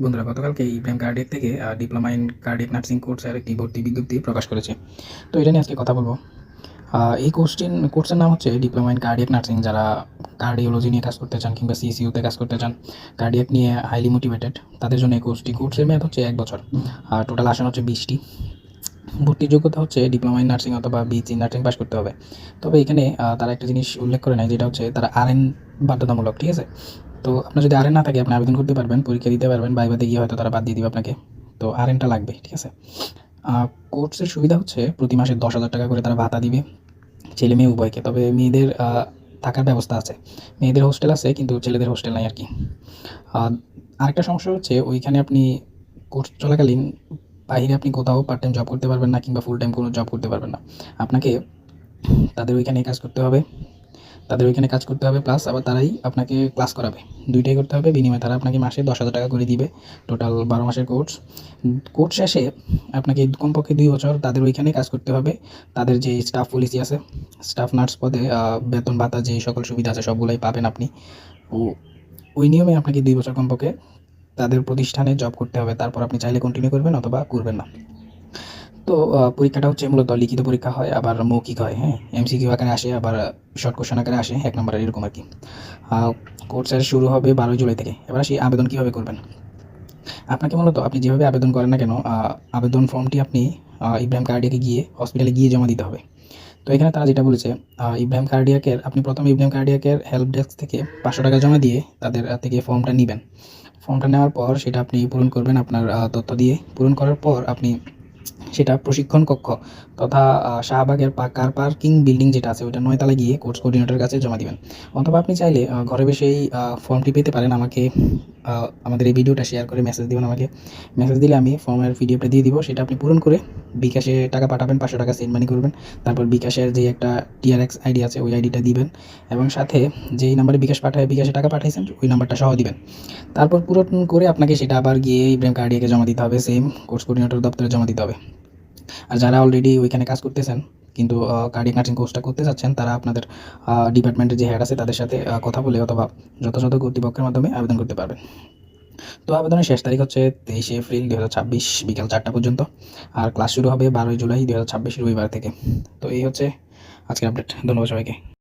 বন্ধুরা, গতকালকে ইব্রাহিম কার্ডিয়াক থেকে ডিপ্লোমা ইন কার্ডিয়াক নার্সিং কোর্সের একটি ভর্তি বিজ্ঞপ্তি প্রকাশ করেছে। তো এটা নিয়ে আজকে কথা বলবো। এই কোর্সের নাম হচ্ছে ডিপ্লোমা ইন কার্ডিয়াক নার্সিং। যারা কার্ডিওলজি নিয়ে কাজ করতে চান কিংবা সিসিইউতে কাজ করতে চান, কার্ডিয়াক নিয়ে হাইলি মোটিভেটেড, তাদের জন্য এই কোর্সের মেয়াদ হচ্ছে 1 বছর। টোটাল আসন হচ্ছে 20টি। ভর্তির যোগ্যতা হচ্ছে ডিপ্লোমা ইন নার্সিং অথবা বিএসসি নার্সিং পাস করতে হবে। তবে এখানে তারা একটা জিনিস উল্লেখ করে নেয়, যেটা হচ্ছে তারা RN বাধ্যতামূলক, ঠিক আছে? তো আপনার যদি RN না থাকে, আপনি আবেদন করতে পারবেন, পরীক্ষা দিতে পারবেন, ভাইভাতে গিয়ে হয়তো তারা বাদ দিয়ে দিবে আপনাকে। তো RNটা লাগবে, ঠিক আছে? কোর্সের সুবিধা হচ্ছে প্রতি মাসে 10,000 টাকা করে তারা ভাতা দিবে, ছেলে মেয়ে উভয়কে। তবে মেয়েদের থাকার ব্যবস্থা আছে, মেয়েদের হোস্টেল আছে, কিন্তু ছেলেদের হোস্টেল নাই আর কি। আরেকটা সমস্যা হচ্ছে, ওইখানে আপনি কোর্স চলাকালীন বাইরে আপনি কোথাও পার্ট টাইম জব করতে পারবেন না, কিংবা ফুল টাইম কোনো জব করতে পারবেন না। আপনাকে তাদের ওইখানে কাজ করতে হবে, প্লাস আবার তারাই আপনাকে ক্লাস করাবে। দুইটাই করতে হবে। বিনিময়ে তারা আপনাকে মাসে 10,000 টাকা করে দিবে। টোটাল 12 মাসের কোর্স শেষে আপনাকে কমপক্ষে 2 বছর তাদের ওইখানে কাজ করতে হবে। তাদের যে স্টাফ পলিসি আছে, স্টাফ নার্স পদে বেতন ভাতা যে সকল সুবিধা আছে সবগুলাই পাবেন আপনি। ও ওই নিয়মে আপনাকে 2 বছর কমপক্ষে তাদের প্রতিষ্ঠানে জব করতে হবে। তারপর আপনি চাইলে কন্টিনিউ করবেন অথবা করবেন না। তো পরীক্ষাটা হচ্ছে মূলত লিখিত পরীক্ষা হয়, আবার মৌখিক হয়, হ্যাঁ? MCQ আকারে আসে, আবার শর্ট কোয়েশ্চেন আকারে আসে 1 নম্বরের, এরকম আর কি। কোর্সের শুরু হবে 12 জুলাই থেকে। এবার আসি আবেদন কীভাবে করবেন। আপনাকে মূলত আপনি যেভাবে আবেদন করেন না কেন, আবেদন ফর্মটি আপনি ইব্রাহিম কার্ডিয়াকে গিয়ে হসপিটালে গিয়ে জমা দিতে হবে। তো এখানে তারা যেটা বলেছে, আপনি প্রথমে ইব্রাহিম কার্ডিয়াকের হেল্প ডেস্ক থেকে 500 টাকা জমা দিয়ে তাদের থেকে ফর্মটা নিবেন। ফর্মটা নেওয়ার পর সেটা আপনি পূরণ করবেন আপনার তথ্য দিয়ে। পূরণ করার পর আপনি সেটা প্রশিক্ষণ কক্ষ তথা শাহবাগের কার পার্কিং বিল্ডিং যেটা আছে, ওইটা 9 তলায় গিয়ে কোর্স কোঅর্ডিনেটরের কাছে জমা দিবেন। অথবা আপনি চাইলে ঘরে বসেই ফর্মটি পেতে পারেন। আমাদের এই ভিডিওটা শেয়ার করে মেসেজ দিবেন আমাকে। মেসেজ দিলে আমি ফর্মের পিডিএফটা দিয়ে দিব। সেটা আপনি পূরণ করে বিকাশে টাকা পাঠাবেন, 500 টাকা সেন্ড মানি করবেন। তারপর বিকাশের যে একটা TRX আইডি আছে, ওই আইডিটা দিবেন, এবং সাথে যেই নাম্বারে বিকাশে টাকা পাঠাইছেন ওই নাম্বারটা সহ দিবেন। তারপর পূরণ করে আপনাকে সেটা আবার গিয়ে ইব্রাহিম কার্ডিয়াকে জমা দিতে হবে, সেম কোর্স কোঅর্ডিনেটর দপ্তরে জমা দিতে হবে। আর যারা অলরেডি ওইখানে কাজ করতেছেন কিন্তু কার্ডিয়াক নার্সিং কোর্সটা করতে চাচ্ছেন, তারা আপনাদের ডিপার্টমেন্টের যে হেড আছে তাদের সাথে কথা বলে অথবা যথাযথ কর্তৃপক্ষের মাধ্যমে আবেদন করতে পারবেন। তো আবেদনের শেষ তারিখ হচ্ছে 23 এপ্রিল 2026 বিকাল 4টা পর্যন্ত। আর ক্লাস শুরু হবে 12 জুলাই 2026 রবিবার থেকে। তো এই হচ্ছে আজকের আপডেট। ধন্যবাদ সবাইকে।